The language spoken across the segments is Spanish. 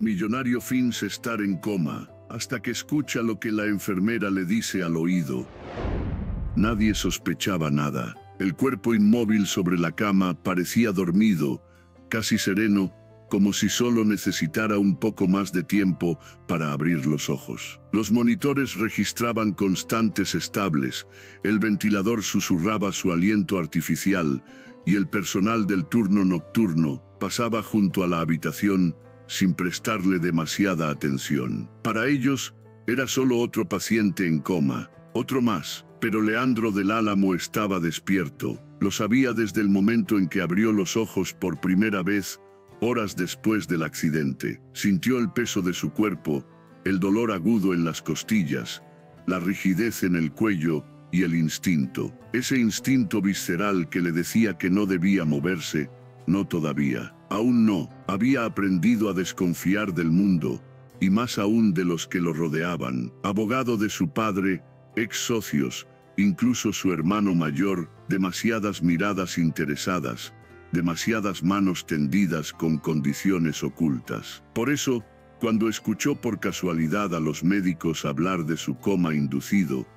Millonario finge estar en coma, hasta que escucha lo que la enfermera le dice al oído. Nadie sospechaba nada. El cuerpo inmóvil sobre la cama parecía dormido, casi sereno, como si solo necesitara un poco más de tiempo para abrir los ojos. Los monitores registraban constantes estables, el ventilador susurraba su aliento artificial, y el personal del turno nocturno pasaba junto a la habitación sin prestarle demasiada atención. Para ellos, era solo otro paciente en coma, otro más. Pero Leandro del Álamo estaba despierto. Lo sabía desde el momento en que abrió los ojos por primera vez, horas después del accidente. Sintió el peso de su cuerpo, el dolor agudo en las costillas, la rigidez en el cuello y el instinto. Ese instinto visceral que le decía que no debía moverse, no todavía. Aún no. Había aprendido a desconfiar del mundo, y más aún de los que lo rodeaban. Abogado de su padre, ex socios, incluso su hermano mayor, demasiadas miradas interesadas, demasiadas manos tendidas con condiciones ocultas. Por eso, cuando escuchó por casualidad a los médicos hablar de su coma inducido,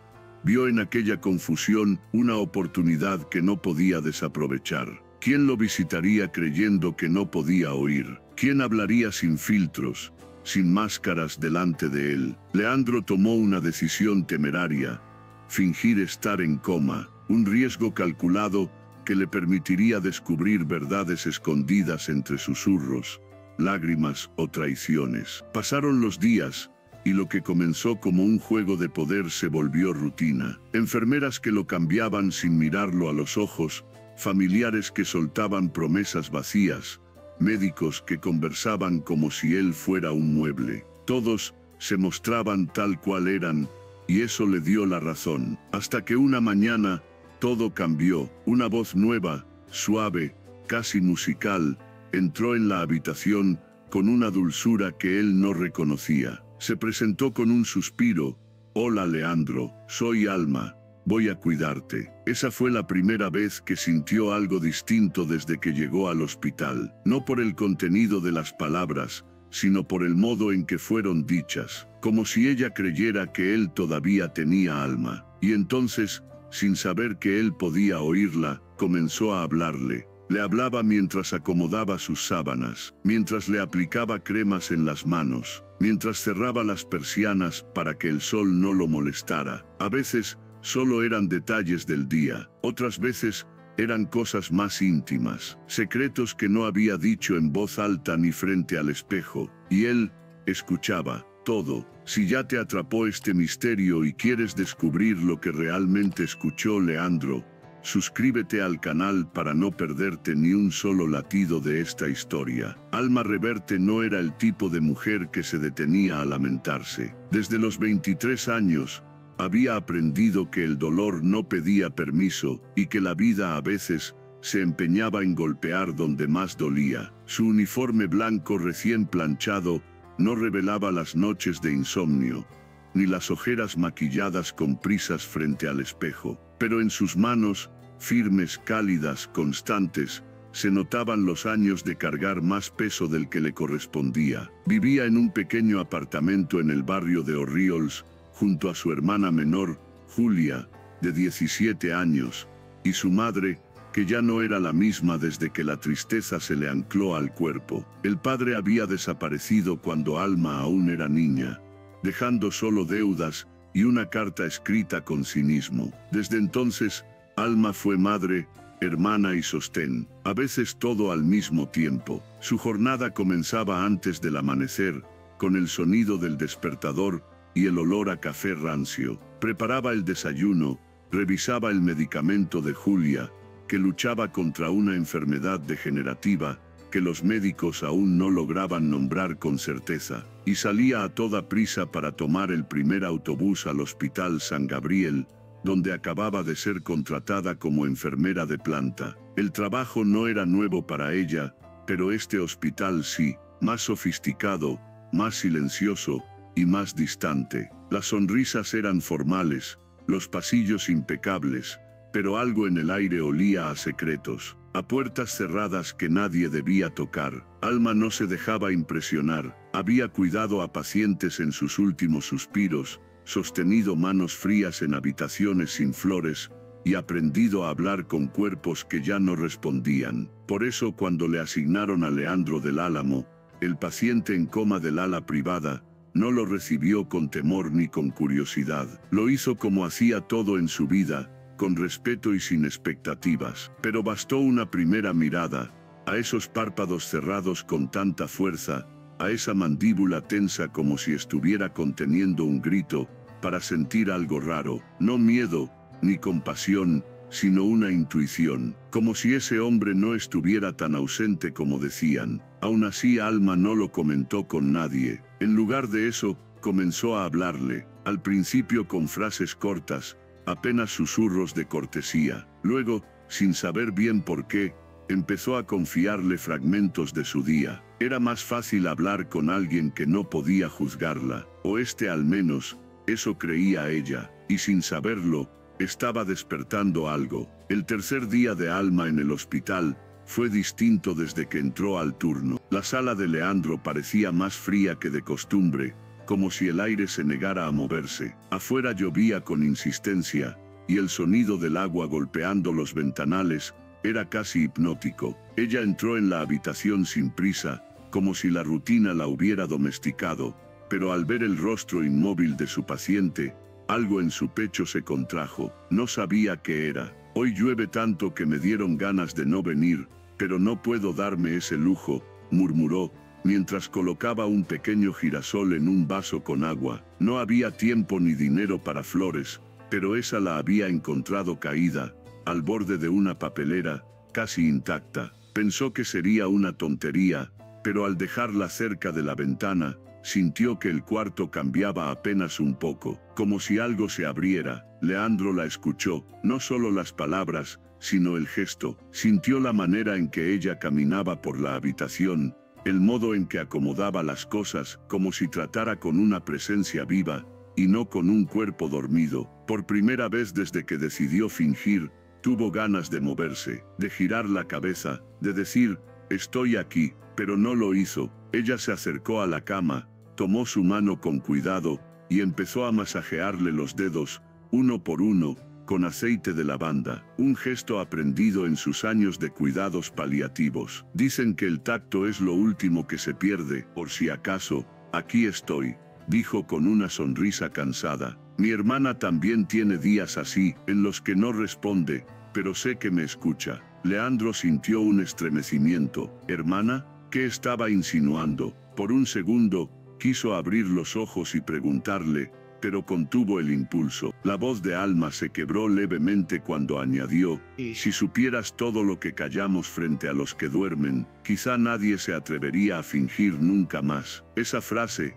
vio en aquella confusión una oportunidad que no podía desaprovechar. ¿Quién lo visitaría creyendo que no podía oír? ¿Quién hablaría sin filtros, sin máscaras delante de él? Leandro tomó una decisión temeraria. Fingir estar en coma, un riesgo calculado que le permitiría descubrir verdades escondidas entre susurros, lágrimas o traiciones. Pasaron los días, y lo que comenzó como un juego de poder se volvió rutina. Enfermeras que lo cambiaban sin mirarlo a los ojos, familiares que soltaban promesas vacías, médicos que conversaban como si él fuera un mueble. Todos se mostraban tal cual eran, y eso le dio la razón. Hasta que una mañana, todo cambió. Una voz nueva, suave, casi musical, entró en la habitación con una dulzura que él no reconocía. Se presentó con un suspiro. «Hola Leandro, soy Alma, voy a cuidarte». Esa fue la primera vez que sintió algo distinto desde que llegó al hospital. No por el contenido de las palabras, sino por el modo en que fueron dichas, como si ella creyera que él todavía tenía alma. Y entonces, sin saber que él podía oírla, comenzó a hablarle. Le hablaba mientras acomodaba sus sábanas, mientras le aplicaba cremas en las manos, mientras cerraba las persianas para que el sol no lo molestara. A veces, solo eran detalles del día, otras veces, eran cosas más íntimas, secretos que no había dicho en voz alta ni frente al espejo, y él escuchaba todo. Si ya te atrapó este misterio y quieres descubrir lo que realmente escuchó Leandro, suscríbete al canal para no perderte ni un solo latido de esta historia. Alma Reverte no era el tipo de mujer que se detenía a lamentarse. Desde los 23 años, había aprendido que el dolor no pedía permiso y que la vida a veces se empeñaba en golpear donde más dolía. Su uniforme blanco recién planchado no revelaba las noches de insomnio, ni las ojeras maquilladas con prisas frente al espejo. Pero en sus manos, firmes, cálidas, constantes, se notaban los años de cargar más peso del que le correspondía. Vivía en un pequeño apartamento en el barrio de Orriols, junto a su hermana menor, Julia, de 17 años, y su madre, que ya no era la misma desde que la tristeza se le ancló al cuerpo. El padre había desaparecido cuando Alma aún era niña, dejando solo deudas y una carta escrita con cinismo. Desde entonces, Alma fue madre, hermana y sostén, a veces todo al mismo tiempo. Su jornada comenzaba antes del amanecer, con el sonido del despertador y el olor a café rancio. Preparaba el desayuno, revisaba el medicamento de Julia, que luchaba contra una enfermedad degenerativa que los médicos aún no lograban nombrar con certeza, y salía a toda prisa para tomar el primer autobús al Hospital San Gabriel, donde acababa de ser contratada como enfermera de planta. El trabajo no era nuevo para ella, pero este hospital sí, más sofisticado, más silencioso y más distante. Las sonrisas eran formales, los pasillos impecables, pero algo en el aire olía a secretos, a puertas cerradas que nadie debía tocar. Alma no se dejaba impresionar. Había cuidado a pacientes en sus últimos suspiros, sostenido manos frías en habitaciones sin flores, y aprendido a hablar con cuerpos que ya no respondían. Por eso cuando le asignaron a Leandro del Álamo, el paciente en coma del ala privada, no lo recibió con temor ni con curiosidad. Lo hizo como hacía todo en su vida, con respeto y sin expectativas. Pero bastó una primera mirada, a esos párpados cerrados con tanta fuerza, a esa mandíbula tensa como si estuviera conteniendo un grito, para sentir algo raro, no miedo, ni compasión, sino una intuición, como si ese hombre no estuviera tan ausente como decían. Aún así Alma no lo comentó con nadie. En lugar de eso, comenzó a hablarle, al principio con frases cortas, apenas susurros de cortesía. Luego, sin saber bien por qué, empezó a confiarle fragmentos de su día. Era más fácil hablar con alguien que no podía juzgarla, o al menos, eso creía ella, y sin saberlo, estaba despertando algo. El tercer día de Alma en el hospital fue distinto desde que entró al turno. La sala de Leandro parecía más fría que de costumbre, como si el aire se negara a moverse. Afuera llovía con insistencia, y el sonido del agua golpeando los ventanales era casi hipnótico. Ella entró en la habitación sin prisa, como si la rutina la hubiera domesticado, pero al ver el rostro inmóvil de su paciente, algo en su pecho se contrajo. No sabía qué era. Hoy llueve tanto que me dieron ganas de no venir, pero no puedo darme ese lujo, murmuró, mientras colocaba un pequeño girasol en un vaso con agua. No había tiempo ni dinero para flores, pero esa la había encontrado caída, al borde de una papelera, casi intacta. Pensó que sería una tontería, pero al dejarla cerca de la ventana, sintió que el cuarto cambiaba apenas un poco, como si algo se abriera. Leandro la escuchó, no solo las palabras, sino el gesto. Sintió la manera en que ella caminaba por la habitación, el modo en que acomodaba las cosas, como si tratara con una presencia viva, y no con un cuerpo dormido. Por primera vez desde que decidió fingir, tuvo ganas de moverse, de girar la cabeza, de decir, estoy aquí, pero no lo hizo. Ella se acercó a la cama, tomó su mano con cuidado, y empezó a masajearle los dedos, uno por uno, con aceite de lavanda, un gesto aprendido en sus años de cuidados paliativos. Dicen que el tacto es lo último que se pierde. Por si acaso, aquí estoy, dijo con una sonrisa cansada. Mi hermana también tiene días así, en los que no responde, pero sé que me escucha. Leandro sintió un estremecimiento. ¿Hermana? ¿Qué estaba insinuando? Por un segundo, quiso abrir los ojos y preguntarle, pero contuvo el impulso. La voz de Alma se quebró levemente cuando añadió, si supieras todo lo que callamos frente a los que duermen, quizá nadie se atrevería a fingir nunca más. Esa frase,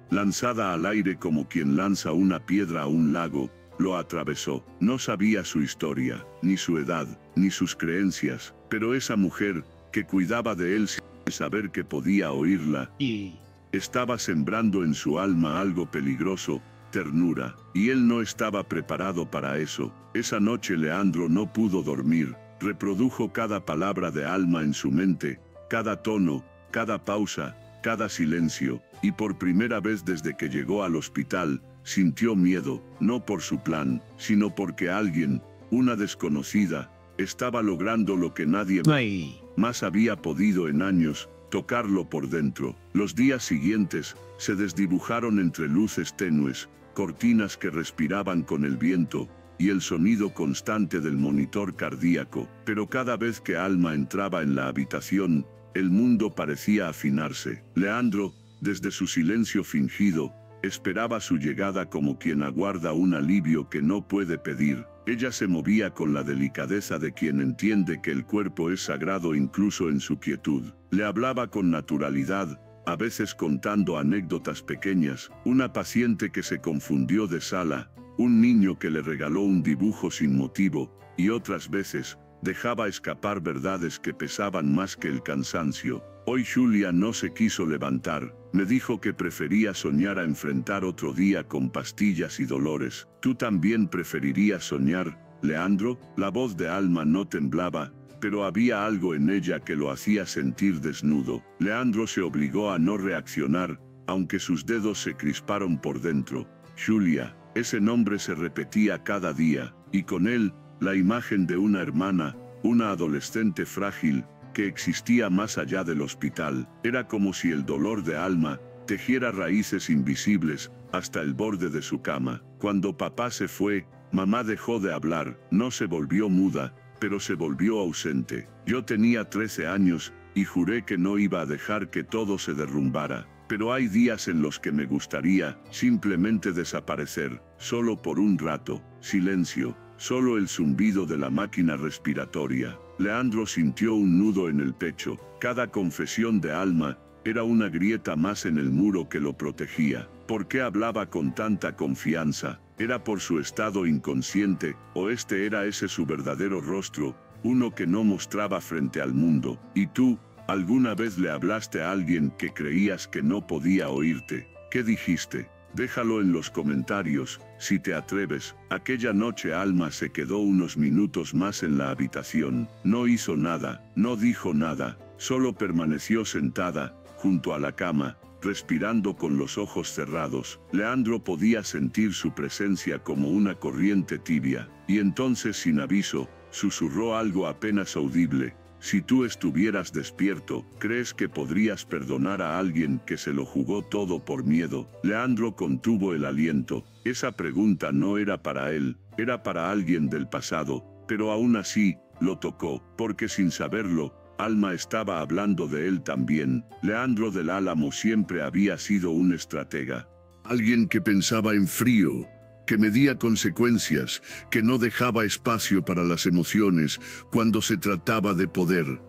lanzada al aire como quien lanza una piedra a un lago, lo atravesó. No sabía su historia, ni su edad, ni sus creencias, pero esa mujer, que cuidaba de él sin saber que podía oírla, estaba sembrando en su alma algo peligroso, ternura, y él no estaba preparado para eso. Esa noche Leandro no pudo dormir, reprodujo cada palabra de Alma en su mente, cada tono, cada pausa, cada silencio, y por primera vez desde que llegó al hospital, sintió miedo, no por su plan, sino porque alguien, una desconocida, estaba logrando lo que nadie más había podido en años, tocarlo por dentro. Los días siguientes se desdibujaron entre luces tenues, cortinas que respiraban con el viento, y el sonido constante del monitor cardíaco. Pero cada vez que Alma entraba en la habitación, el mundo parecía afinarse. Leandro, desde su silencio fingido, esperaba su llegada como quien aguarda un alivio que no puede pedir. Ella se movía con la delicadeza de quien entiende que el cuerpo es sagrado incluso en su quietud. Le hablaba con naturalidad, a veces contando anécdotas pequeñas, una paciente que se confundió de sala, un niño que le regaló un dibujo sin motivo, y otras veces, dejaba escapar verdades que pesaban más que el cansancio. Hoy Julia no se quiso levantar, me dijo que prefería soñar a enfrentar otro día con pastillas y dolores. ¿Tú también preferirías soñar, Leandro? La voz de Alma no temblaba, pero había algo en ella que lo hacía sentir desnudo. Leandro se obligó a no reaccionar, aunque sus dedos se crisparon por dentro. Julia, ese nombre se repetía cada día, y con él, la imagen de una hermana, una adolescente frágil, que existía más allá del hospital. Era como si el dolor de Alma tejiera raíces invisibles hasta el borde de su cama. Cuando papá se fue, mamá dejó de hablar, no se volvió muda, pero se volvió ausente. Yo tenía 13 años, y juré que no iba a dejar que todo se derrumbara. Pero hay días en los que me gustaría simplemente desaparecer, solo por un rato. Silencio, solo el zumbido de la máquina respiratoria. Leandro sintió un nudo en el pecho. Cada confesión de Alma era una grieta más en el muro que lo protegía. ¿Por qué hablaba con tanta confianza? ¿Era por su estado inconsciente, o este era ese su verdadero rostro, uno que no mostraba frente al mundo? ¿Y tú, alguna vez le hablaste a alguien que creías que no podía oírte? ¿Qué dijiste? Déjalo en los comentarios, si te atreves. Aquella noche Alma se quedó unos minutos más en la habitación. No hizo nada, no dijo nada, solo permaneció sentada, junto a la cama, respirando con los ojos cerrados. Leandro podía sentir su presencia como una corriente tibia, y entonces sin aviso, susurró algo apenas audible. Si tú estuvieras despierto, ¿crees que podrías perdonar a alguien que se lo jugó todo por miedo? Leandro contuvo el aliento. Esa pregunta no era para él, era para alguien del pasado, pero aún así, lo tocó, porque sin saberlo, Alma estaba hablando de él también. Leandro del Álamo siempre había sido un estratega. Alguien que pensaba en frío, que medía consecuencias, que no dejaba espacio para las emociones cuando se trataba de poder.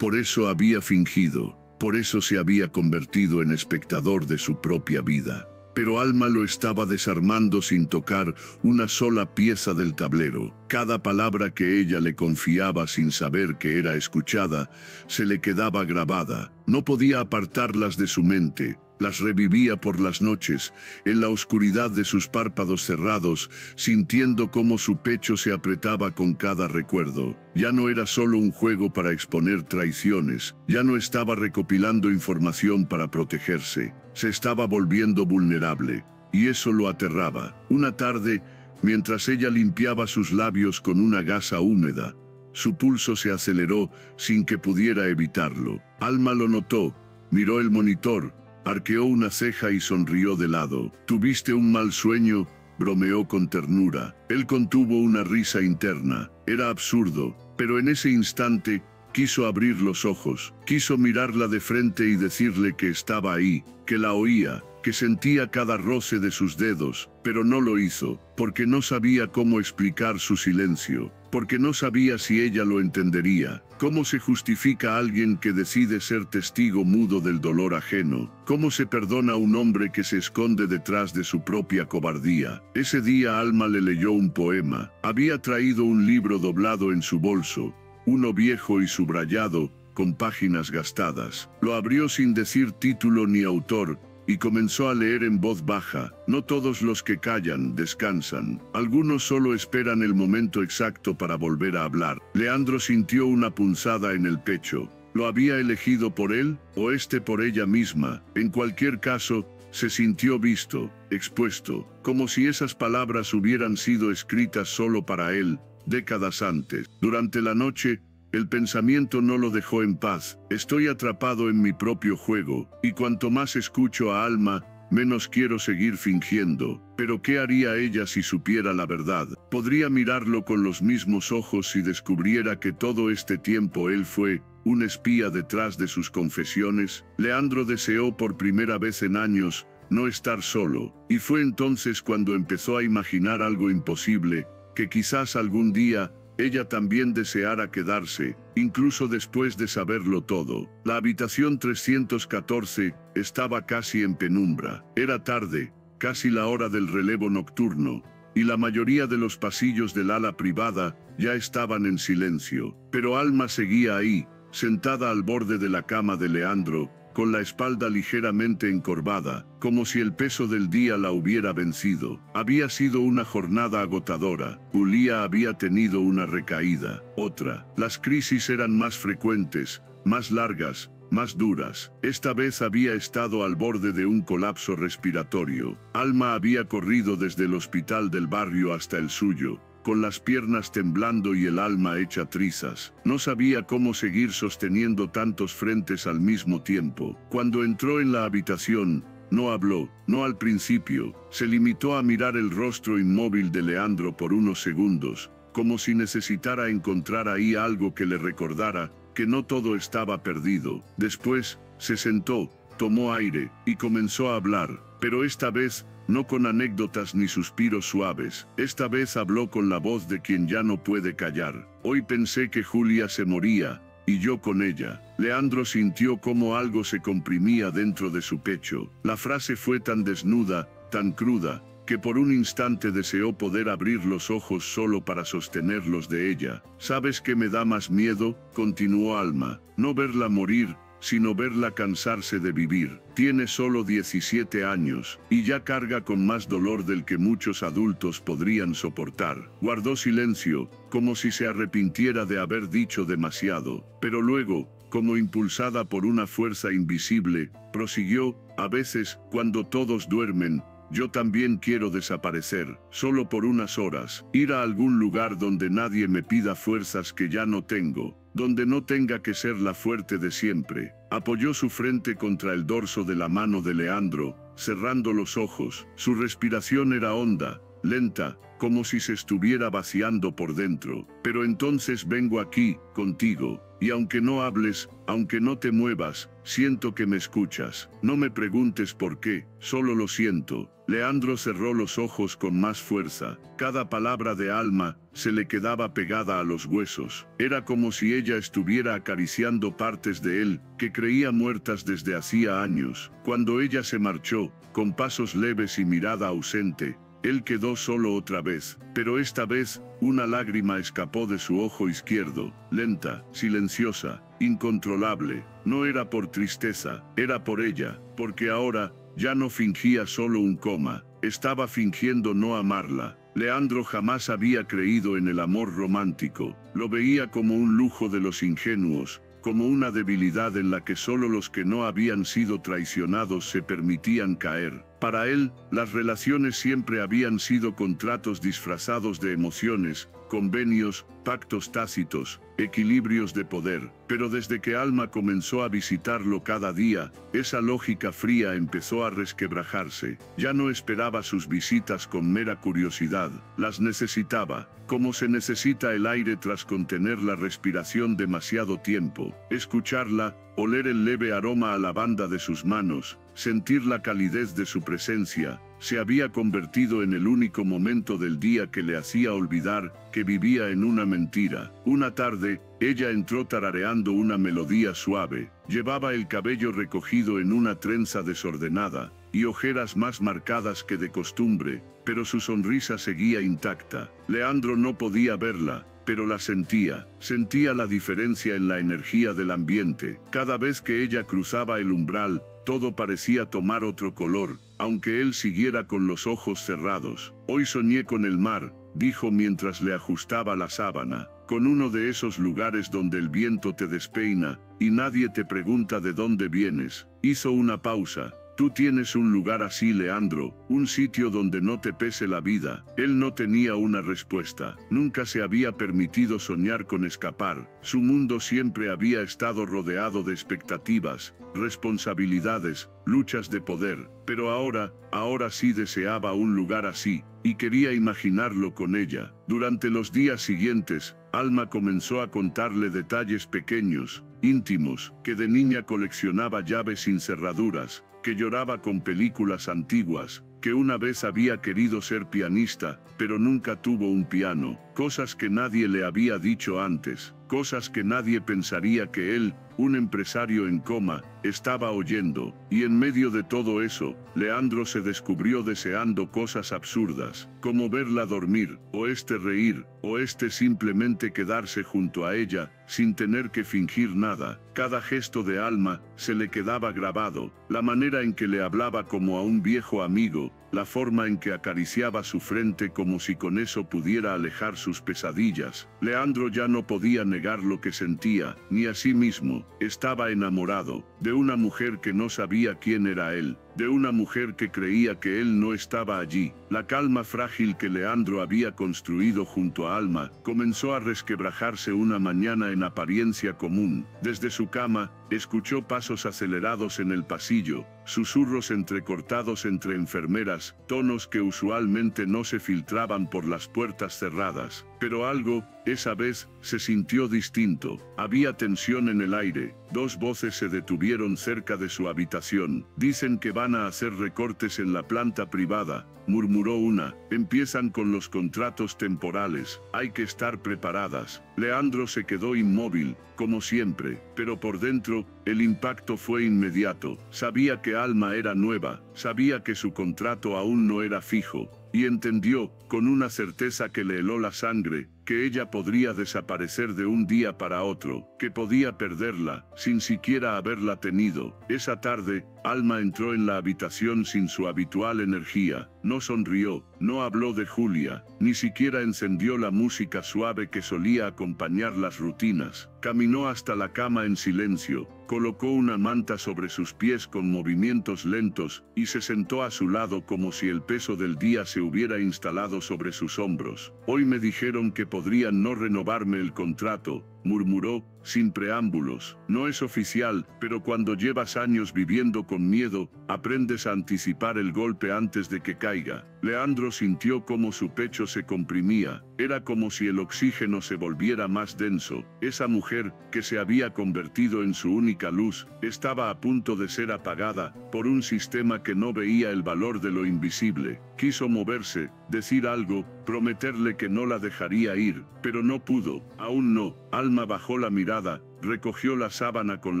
Por eso había fingido, por eso se había convertido en espectador de su propia vida. Pero Alma lo estaba desarmando sin tocar una sola pieza del tablero. Cada palabra que ella le confiaba sin saber que era escuchada, se le quedaba grabada. No podía apartarlas de su mente. Las revivía por las noches, en la oscuridad de sus párpados cerrados, sintiendo cómo su pecho se apretaba con cada recuerdo. Ya no era solo un juego para exponer traiciones, ya no estaba recopilando información para protegerse, se estaba volviendo vulnerable, y eso lo aterraba. Una tarde, mientras ella limpiaba sus labios con una gasa húmeda, su pulso se aceleró sin que pudiera evitarlo. Alma lo notó, miró el monitor, arqueó una ceja y sonrió de lado. ¿Tuviste un mal sueño?, bromeó con ternura. Él contuvo una risa interna. Era absurdo, pero en ese instante quiso abrir los ojos, quiso mirarla de frente y decirle que estaba ahí, que la oía, que sentía cada roce de sus dedos, pero no lo hizo, porque no sabía cómo explicar su silencio, porque no sabía si ella lo entendería. ¿Cómo se justifica a alguien que decide ser testigo mudo del dolor ajeno? ¿Cómo se perdona a un hombre que se esconde detrás de su propia cobardía? Ese día Alma le leyó un poema. Había traído un libro doblado en su bolso, uno viejo y subrayado, con páginas gastadas. Lo abrió sin decir título ni autor, y comenzó a leer en voz baja. No todos los que callan descansan. Algunos solo esperan el momento exacto para volver a hablar. Leandro sintió una punzada en el pecho. ¿Lo había elegido por él, o este por ella misma? En cualquier caso, se sintió visto, expuesto, como si esas palabras hubieran sido escritas solo para él, décadas antes. Durante la noche, el pensamiento no lo dejó en paz. Estoy atrapado en mi propio juego, y cuanto más escucho a Alma, menos quiero seguir fingiendo. Pero ¿qué haría ella si supiera la verdad? ¿Podría mirarlo con los mismos ojos si descubriera que todo este tiempo él fue un espía detrás de sus confesiones? Leandro deseó por primera vez en años no estar solo, y fue entonces cuando empezó a imaginar algo imposible, que quizás algún día ella también deseara quedarse, incluso después de saberlo todo. La habitación 314 estaba casi en penumbra. Era tarde, casi la hora del relevo nocturno, y la mayoría de los pasillos del ala privada ya estaban en silencio. Pero Alma seguía ahí, sentada al borde de la cama de Leandro, con la espalda ligeramente encorvada, como si el peso del día la hubiera vencido. Había sido una jornada agotadora. Julia había tenido una recaída, otra. Las crisis eran más frecuentes, más largas, más duras. Esta vez había estado al borde de un colapso respiratorio. Alma había corrido desde el hospital del barrio hasta el suyo, con las piernas temblando y el alma hecha trizas. No sabía cómo seguir sosteniendo tantos frentes al mismo tiempo. Cuando entró en la habitación, no habló, no al principio. Se limitó a mirar el rostro inmóvil de Leandro por unos segundos, como si necesitara encontrar ahí algo que le recordara que no todo estaba perdido. Después, se sentó, tomó aire, y comenzó a hablar, pero esta vez, no con anécdotas ni suspiros suaves. Esta vez habló con la voz de quien ya no puede callar. Hoy pensé que Julia se moría, y yo con ella. Leandro sintió cómo algo se comprimía dentro de su pecho. La frase fue tan desnuda, tan cruda, que por un instante deseó poder abrir los ojos solo para sostenerlos de ella. ¿Sabes qué me da más miedo?, continuó Alma. No verla morir, sino verla cansarse de vivir. Tiene solo 17 años, y ya carga con más dolor del que muchos adultos podrían soportar. Guardó silencio, como si se arrepintiera de haber dicho demasiado, pero luego, como impulsada por una fuerza invisible, prosiguió: a veces, cuando todos duermen, yo también quiero desaparecer, solo por unas horas, ir a algún lugar donde nadie me pida fuerzas que ya no tengo, donde no tenga que ser la fuerte de siempre. Apoyó su frente contra el dorso de la mano de Leandro, cerrando los ojos. Su respiración era honda, lenta, como si se estuviera vaciando por dentro. Pero entonces vengo aquí, contigo, y aunque no hables, aunque no te muevas, siento que me escuchas. No me preguntes por qué, solo lo siento. Leandro cerró los ojos con más fuerza. Cada palabra de Alma se le quedaba pegada a los huesos. Era como si ella estuviera acariciando partes de él, que creía muertas desde hacía años. Cuando ella se marchó, con pasos leves y mirada ausente, él quedó solo otra vez, pero esta vez, una lágrima escapó de su ojo izquierdo, lenta, silenciosa, incontrolable. No era por tristeza, era por ella, porque ahora, ya no fingía solo un coma, estaba fingiendo no amarla. Leandro jamás había creído en el amor romántico, lo veía como un lujo de los ingenuos, como una debilidad en la que solo los que no habían sido traicionados se permitían caer. Para él, las relaciones siempre habían sido contratos disfrazados de emociones, convenios, pactos tácitos, equilibrios de poder. Pero desde que Alma comenzó a visitarlo cada día, esa lógica fría empezó a resquebrajarse. Ya no esperaba sus visitas con mera curiosidad, las necesitaba, como se necesita el aire tras contener la respiración demasiado tiempo. Escucharla, oler el leve aroma a lavanda de sus manos, sentir la calidez de su presencia, se había convertido en el único momento del día que le hacía olvidar que vivía en una mentira. Una tarde, ella entró tarareando una melodía suave. Llevaba el cabello recogido en una trenza desordenada, y ojeras más marcadas que de costumbre, pero su sonrisa seguía intacta. Leandro no podía verla, pero la sentía. Sentía la diferencia en la energía del ambiente. Cada vez que ella cruzaba el umbral, todo parecía tomar otro color, aunque él siguiera con los ojos cerrados. Hoy soñé con el mar, dijo mientras le ajustaba la sábana, con uno de esos lugares donde el viento te despeina, y nadie te pregunta de dónde vienes. Hizo una pausa. Tú tienes un lugar así, Leandro, un sitio donde no te pese la vida. Él no tenía una respuesta. Nunca se había permitido soñar con escapar. Su mundo siempre había estado rodeado de expectativas, responsabilidades, luchas de poder. Pero ahora sí deseaba un lugar así, y quería imaginarlo con ella. Durante los días siguientes, Alma comenzó a contarle detalles pequeños, íntimos, que de niña coleccionaba llaves sin cerraduras, que lloraba con películas antiguas, que una vez había querido ser pianista, pero nunca tuvo un piano, cosas que nadie le había dicho antes, cosas que nadie pensaría que él, un empresario en coma, estaba oyendo, y en medio de todo eso, Leandro se descubrió deseando cosas absurdas, como verla dormir, o reír, o simplemente quedarse junto a ella, sin tener que fingir nada. Cada gesto de Alma se le quedaba grabado, la manera en que le hablaba como a un viejo amigo, la forma en que acariciaba su frente como si con eso pudiera alejar sus pesadillas. Leandro ya no podía negar lo que sentía, ni a sí mismo. Estaba enamorado de una mujer que no sabía quién era él, de una mujer que creía que él no estaba allí. La calma frágil que Leandro había construido junto a Alma comenzó a resquebrajarse una mañana en apariencia común. Desde su cama, escuchó pasos acelerados en el pasillo, susurros entrecortados entre enfermeras, tonos que usualmente no se filtraban por las puertas cerradas. Pero algo, esa vez, se sintió distinto. Había tensión en el aire. Dos voces se detuvieron cerca de su habitación. Dicen que van a hacer recortes en la planta privada, murmuró una. Empiezan con los contratos temporales. Hay que estar preparadas. Leandro se quedó inmóvil, como siempre, pero por dentro, el impacto fue inmediato. Sabía que Alma era nueva, sabía que su contrato aún no era fijo, y entendió, con una certeza que le heló la sangre, que ella podría desaparecer de un día para otro, que podía perderla, sin siquiera haberla tenido. Esa tarde, Alma entró en la habitación sin su habitual energía, no sonrió, no habló de Julia, ni siquiera encendió la música suave que solía acompañar las rutinas. Caminó hasta la cama en silencio, colocó una manta sobre sus pies con movimientos lentos, y se sentó a su lado como si el peso del día se hubiera instalado sobre sus hombros. Hoy me dijeron que podrían no renovarme el contrato, murmuró, sin preámbulos. No es oficial, pero cuando llevas años viviendo con miedo, aprendes a anticipar el golpe antes de que caiga. Leandro sintió cómo su pecho se comprimía. Era como si el oxígeno se volviera más denso. Esa mujer, que se había convertido en su única luz, estaba a punto de ser apagada por un sistema que no veía el valor de lo invisible. Quiso moverse, decir algo, prometerle que no la dejaría ir, pero no pudo. Aún no. Alma bajó la mirada, recogió la sábana con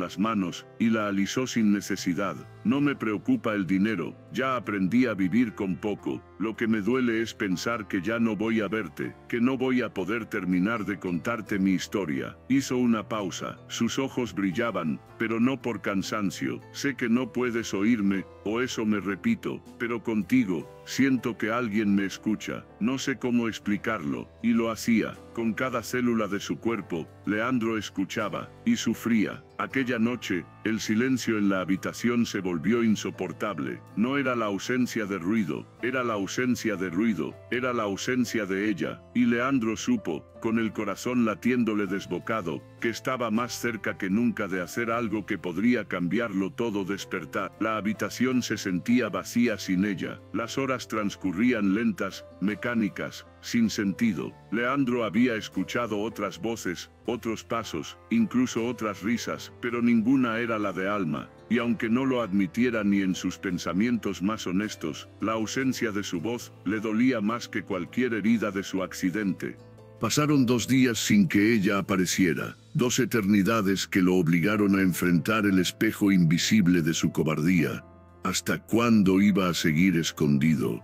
las manos, y la alisó sin necesidad. No me preocupa el dinero, ya aprendí a vivir con poco. Lo que me duele es pensar que ya no voy a verte, que no voy a poder terminar de contarte mi historia. Hizo una pausa, sus ojos brillaban, pero no por cansancio. Sé que no puedes oírme, o eso me repito, pero contigo, siento que alguien me escucha. No sé cómo explicarlo, y lo hacía. Con cada célula de su cuerpo, Leandro escuchaba, y sufría. Aquella noche, el silencio en la habitación se volvió insoportable. No era la ausencia de ruido, era la ausencia de ruido, era la ausencia de ella, y Leandro supo, con el corazón latiéndole desbocado, que estaba más cerca que nunca de hacer algo que podría cambiarlo todo. Despertar. La habitación se sentía vacía sin ella. Las horas transcurrían lentas, mecánicas, sin sentido. Leandro había escuchado otras voces, otros pasos, incluso otras risas, pero ninguna era la de Alma. Y aunque no lo admitiera ni en sus pensamientos más honestos, la ausencia de su voz le dolía más que cualquier herida de su accidente. Pasaron 2 días sin que ella apareciera, 2 eternidades que lo obligaron a enfrentar el espejo invisible de su cobardía. ¿Hasta cuándo iba a seguir escondido?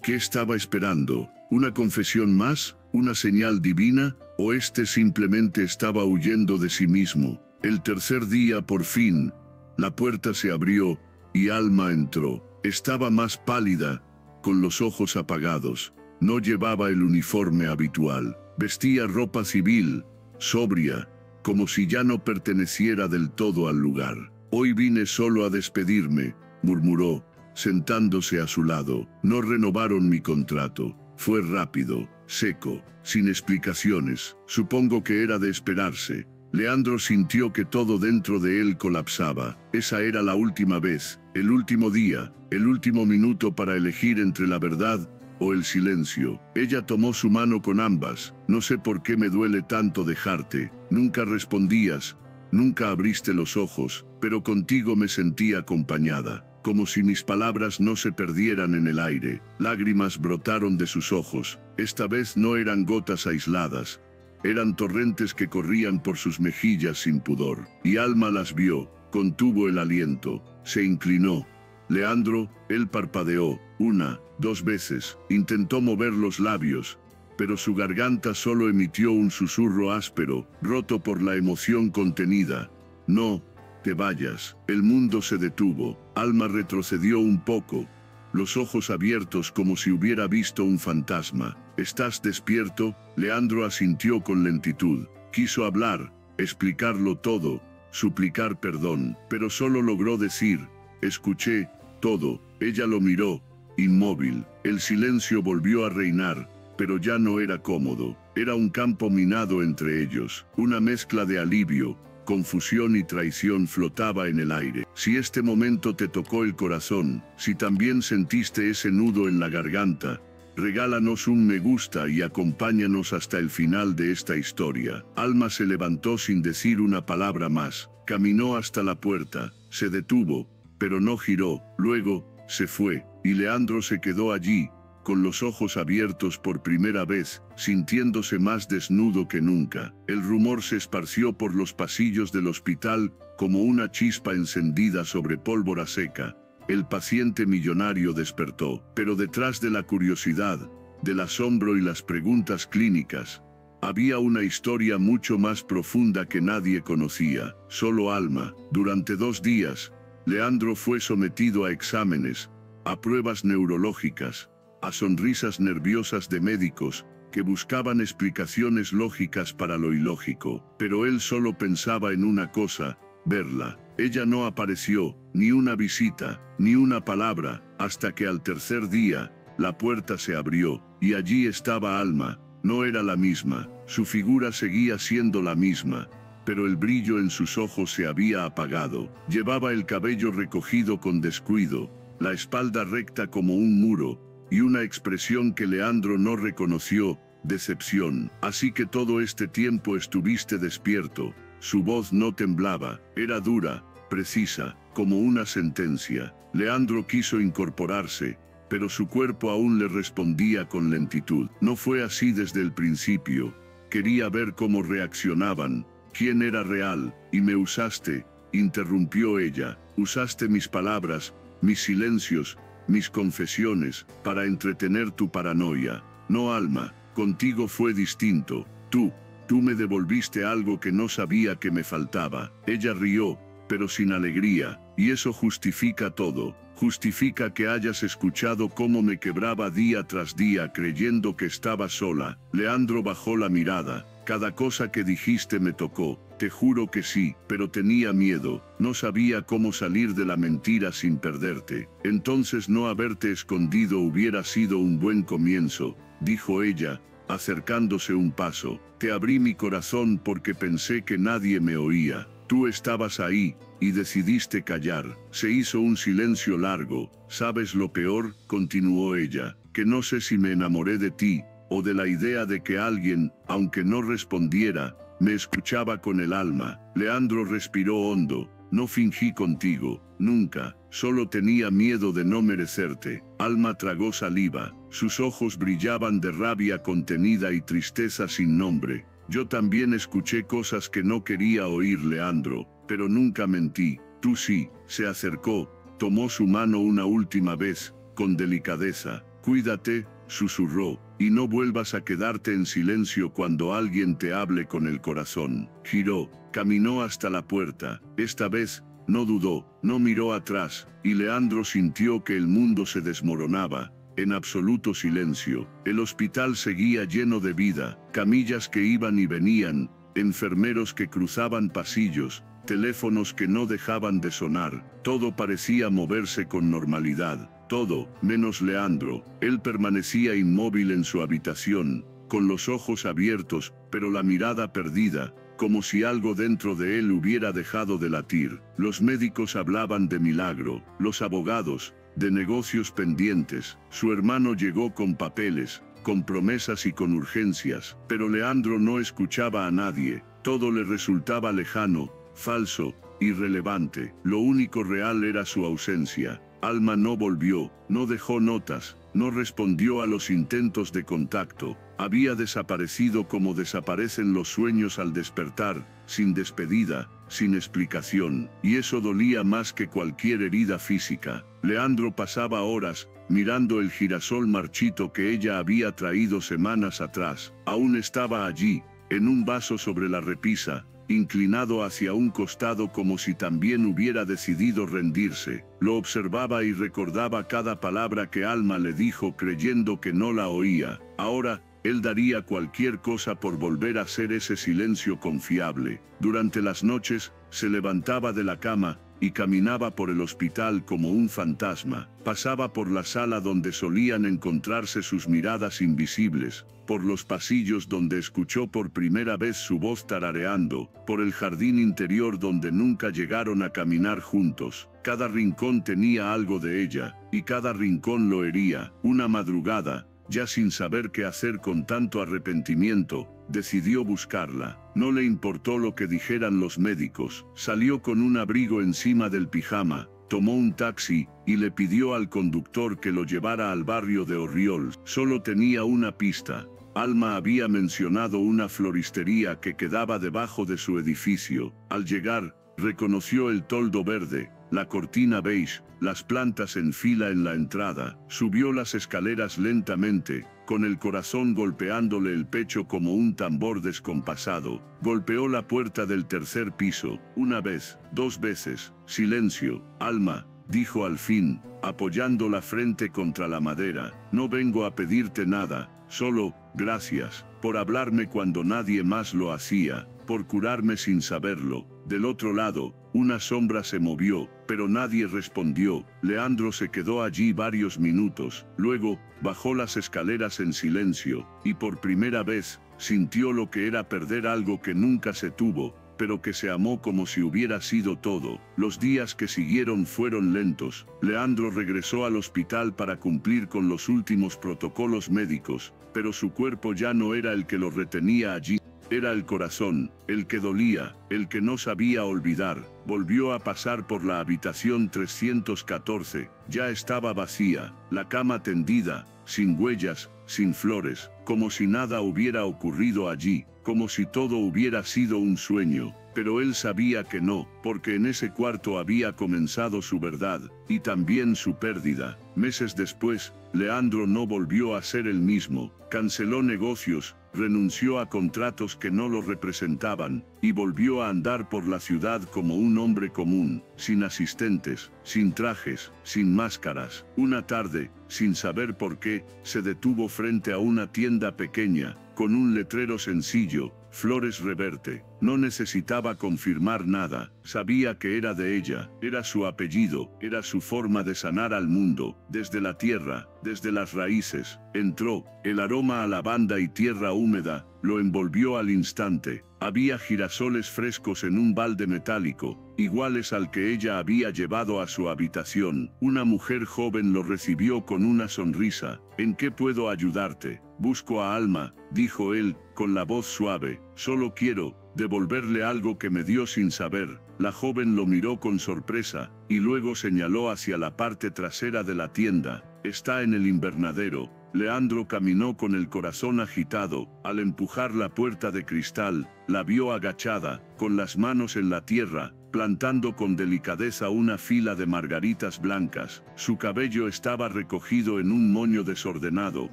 ¿Qué estaba esperando? ¿Una confesión más? ¿Una señal divina? ¿O simplemente estaba huyendo de sí mismo? El tercer día, por fin, la puerta se abrió, y Alma entró. Estaba más pálida, con los ojos apagados. No llevaba el uniforme habitual. Vestía ropa civil, sobria, como si ya no perteneciera del todo al lugar. Hoy vine solo a despedirme, murmuró, sentándose a su lado. No renovaron mi contrato. Fue rápido, seco, sin explicaciones. Supongo que era de esperarse. Leandro sintió que todo dentro de él colapsaba. Esa era la última vez, el último día, el último minuto para elegir entre la verdad o el silencio. Ella tomó su mano con ambas. No sé por qué me duele tanto dejarte. Nunca respondías, nunca abriste los ojos, pero contigo me sentí acompañada. Como si mis palabras no se perdieran en el aire. Lágrimas brotaron de sus ojos. Esta vez no eran gotas aisladas. Eran torrentes que corrían por sus mejillas sin pudor. Y Alma las vio, contuvo el aliento, se inclinó. Leandro, él parpadeó, 1, 2 veces, intentó mover los labios, pero su garganta solo emitió un susurro áspero, roto por la emoción contenida. No te vayas. El mundo se detuvo. Alma retrocedió un poco, los ojos abiertos como si hubiera visto un fantasma. ¿Estás despierto? Leandro asintió con lentitud. Quiso hablar, explicarlo todo, suplicar perdón, pero solo logró decir, escuché todo. Ella lo miró, inmóvil. El silencio volvió a reinar, pero ya no era cómodo. Era un campo minado entre ellos. Una mezcla de alivio, confusión y traición flotaba en el aire. Si este momento te tocó el corazón, si también sentiste ese nudo en la garganta, regálanos un me gusta y acompáñanos hasta el final de esta historia. Alma se levantó sin decir una palabra más. Caminó hasta la puerta, se detuvo, pero no giró. Luego, se fue, y Leandro se quedó allí, con los ojos abiertos por primera vez, sintiéndose más desnudo que nunca. El rumor se esparció por los pasillos del hospital como una chispa encendida sobre pólvora seca. El paciente millonario despertó, pero detrás de la curiosidad, del asombro y las preguntas clínicas, había una historia mucho más profunda que nadie conocía, solo Alma. Durante 2 días, Leandro fue sometido a exámenes, a pruebas neurológicas, a sonrisas nerviosas de médicos que buscaban explicaciones lógicas para lo ilógico, pero él solo pensaba en una cosa, verla. Ella no apareció, ni una visita, ni una palabra, hasta que al tercer día, la puerta se abrió, y allí estaba Alma. No era la misma, su figura seguía siendo la misma, pero el brillo en sus ojos se había apagado. Llevaba el cabello recogido con descuido, la espalda recta como un muro, y una expresión que Leandro no reconoció, decepción. Así que todo este tiempo estuviste despierto. Su voz no temblaba, era dura, precisa, como una sentencia. Leandro quiso incorporarse, pero su cuerpo aún le respondía con lentitud. No fue así desde el principio. Quería ver cómo reaccionaban, quién era real, y me usaste, interrumpió ella. Usaste mis palabras, mis silencios, mis confesiones, para entretener tu paranoia. No, Alma, contigo fue distinto. Tú me devolviste algo que no sabía que me faltaba. Ella rió, pero sin alegría, y eso justifica todo. Justifica que hayas escuchado cómo me quebraba día tras día creyendo que estaba sola. Leandro bajó la mirada. Cada cosa que dijiste me tocó, te juro que sí, pero tenía miedo, no sabía cómo salir de la mentira sin perderte. Entonces no haberte escondido hubiera sido un buen comienzo, dijo ella, acercándose un paso. Te abrí mi corazón porque pensé que nadie me oía. Tú estabas ahí, y decidiste callar. Se hizo un silencio largo. ¿Sabes lo peor?, continuó ella, que no sé si me enamoré de ti, o de la idea de que alguien, aunque no respondiera, me escuchaba con el alma. Leandro respiró hondo. No fingí contigo, nunca, solo tenía miedo de no merecerte. Alma tragó saliva, sus ojos brillaban de rabia contenida y tristeza sin nombre. Yo también escuché cosas que no quería oír, Leandro, pero nunca mentí. Tú sí. Se acercó, tomó su mano una última vez, con delicadeza. Cuídate, susurró, y no vuelvas a quedarte en silencio cuando alguien te hable con el corazón. Giró, caminó hasta la puerta. Esta vez, no dudó, no miró atrás, y Leandro sintió que el mundo se desmoronaba. En absoluto silencio, el hospital seguía lleno de vida, camillas que iban y venían, enfermeros que cruzaban pasillos, teléfonos que no dejaban de sonar. Todo parecía moverse con normalidad, todo, menos Leandro. Él permanecía inmóvil en su habitación, con los ojos abiertos, pero la mirada perdida, como si algo dentro de él hubiera dejado de latir. Los médicos hablaban de milagro, los abogados, de negocios pendientes. Su hermano llegó con papeles, con promesas y con urgencias, pero Leandro no escuchaba a nadie. Todo le resultaba lejano, falso, irrelevante. Lo único real era su ausencia. Alma no volvió, no dejó notas, no respondió a los intentos de contacto. Había desaparecido como desaparecen los sueños al despertar, sin despedida, sin explicación, y eso dolía más que cualquier herida física. Leandro pasaba horas, mirando el girasol marchito que ella había traído semanas atrás. Aún estaba allí, en un vaso sobre la repisa, inclinado hacia un costado como si también hubiera decidido rendirse. Lo observaba y recordaba cada palabra que Alma le dijo creyendo que no la oía. Ahora, él daría cualquier cosa por volver a ser ese silencio confiable. Durante las noches, se levantaba de la cama y caminaba por el hospital como un fantasma. Pasaba por la sala donde solían encontrarse sus miradas invisibles, por los pasillos donde escuchó por primera vez su voz tarareando, por el jardín interior donde nunca llegaron a caminar juntos. Cada rincón tenía algo de ella, y cada rincón lo hería. Una madrugada, ya sin saber qué hacer con tanto arrepentimiento, decidió buscarla. No le importó lo que dijeran los médicos. Salió con un abrigo encima del pijama, tomó un taxi y le pidió al conductor que lo llevara al barrio de Orriols. Solo tenía una pista. Alma había mencionado una floristería que quedaba debajo de su edificio. Al llegar, reconoció el toldo verde, la cortina beige, las plantas en fila en la entrada. Subió las escaleras lentamente, con el corazón golpeándole el pecho como un tambor descompasado. Golpeó la puerta del tercer piso, una vez, dos veces. Silencio. Alma, dijo al fin, apoyando la frente contra la madera. No vengo a pedirte nada, solo, gracias, por hablarme cuando nadie más lo hacía, por curarme sin saberlo. Del otro lado, una sombra se movió, pero nadie respondió. Leandro se quedó allí varios minutos, luego, bajó las escaleras en silencio, y por primera vez, sintió lo que era perder algo que nunca se tuvo, pero que se amó como si hubiera sido todo. Los días que siguieron fueron lentos. Leandro regresó al hospital para cumplir con los últimos protocolos médicos, pero su cuerpo ya no era el que lo retenía allí. Era el corazón, el que dolía, el que no sabía olvidar. Volvió a pasar por la habitación 314, ya estaba vacía, la cama tendida, sin huellas, sin flores, como si nada hubiera ocurrido allí, como si todo hubiera sido un sueño. Pero él sabía que no, porque en ese cuarto había comenzado su verdad, y también su pérdida. Meses después, Leandro no volvió a ser el mismo, canceló negocios, renunció a contratos que no lo representaban, y volvió a andar por la ciudad como un hombre común, sin asistentes, sin trajes, sin máscaras. Una tarde, sin saber por qué, se detuvo frente a una tienda pequeña, con un letrero sencillo, Flores Reverte. No necesitaba confirmar nada, sabía que era de ella, era su apellido, era su forma de sanar al mundo, desde la tierra, desde las raíces. Entró, el aroma a lavanda y tierra húmeda, lo envolvió al instante. Había girasoles frescos en un balde metálico, iguales al que ella había llevado a su habitación. Una mujer joven lo recibió con una sonrisa. ¿En qué puedo ayudarte? Busco a Alma, dijo él, con la voz suave. Solo quiero devolverle algo que me dio sin saber. La joven lo miró con sorpresa, y luego señaló hacia la parte trasera de la tienda. Está en el invernadero. Leandro caminó con el corazón agitado. Al empujar la puerta de cristal, la vio agachada, con las manos en la tierra, plantando con delicadeza una fila de margaritas blancas. Su cabello estaba recogido en un moño desordenado,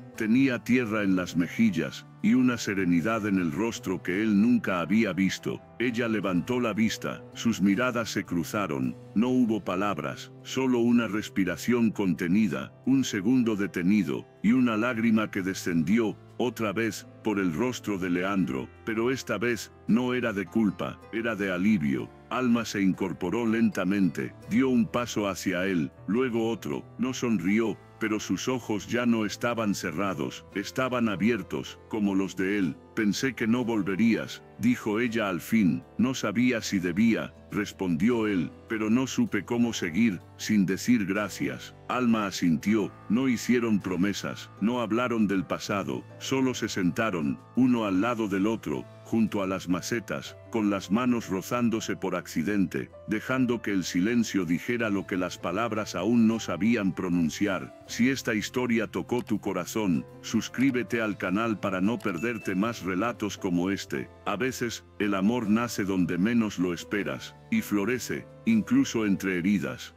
tenía tierra en las mejillas, y una serenidad en el rostro que él nunca había visto. Ella levantó la vista, sus miradas se cruzaron, no hubo palabras, solo una respiración contenida, un segundo detenido, y una lágrima que descendió, otra vez, por el rostro de Leandro, pero esta vez, no era de culpa, era de alivio. Alma se incorporó lentamente, dio un paso hacia él, luego otro, no sonrió, pero sus ojos ya no estaban cerrados, estaban abiertos, como los de él. Pensé que no volverías, dijo ella al fin. No sabía si debía, respondió él, pero no supe cómo seguir, sin decir gracias. Alma asintió. No hicieron promesas, no hablaron del pasado, solo se sentaron, uno al lado del otro, junto a las macetas, con las manos rozándose por accidente, dejando que el silencio dijera lo que las palabras aún no sabían pronunciar. Si esta historia tocó tu corazón, suscríbete al canal para no perderte más relatos como este. A veces, el amor nace donde menos lo esperas, y florece, incluso entre heridas.